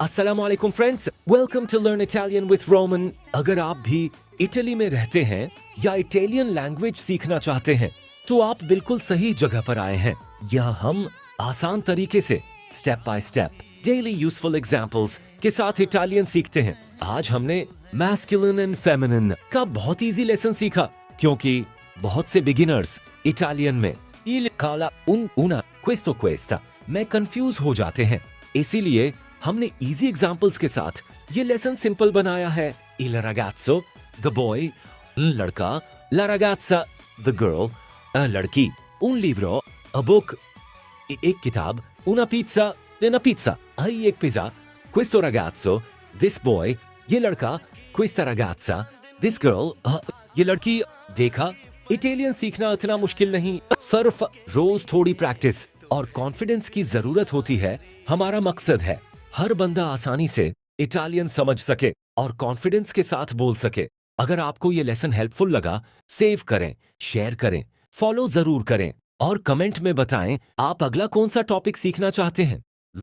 अस्सलाम वालेकुम friends, welcome to learn Italian with Roman. अगर आप भी इटली में रहते हैं या इटालियन लैंग्वेज सीखना चाहते हैं तो आप बिल्कुल सही जगह पर आए हैं। यहाँ हम आसान तरीके से step by step daily useful examples के साथ इटालियन सीखते हैं। आज हमने मैस्कुलिन एंड फेमिनिन का बहुत इजी लेसन सीखा क्योंकि बहुत से बिगिनर्स इटालियन में il cala una questo questa में कंफ्यूज हो जाते हैं। इसीलिए हमने इजी एग्जांपल्स के साथ ये लेसन सिंपल बनाया है। Il ragazzo, the boy, लड़का, la ragazza, the girl, लड़की, un libro, a book, एक किताब, una pizza, una pizza, एक pizza, questo ragazzo, this boy, ये लड़का, questa ragazza, this girl, ये लड़की। देखा, इटालियन सीखना इतना मुश्किल नहीं, सिर्फ रोज थोड़ी प्रैक्टिस और कॉन्फिडेंस की जरूरत होती है। हमारा मकसद है हर बंदा आसानी से इटालियन समझ सके और कॉन्फिडेंस के साथ बोल सके। अगर आपको ये लेसन हेल्पफुल लगा, सेव करें, शेयर करें, फॉलो जरूर करें और कमेंट में बताएं आप अगला कौन सा टॉपिक सीखना चाहते हैं।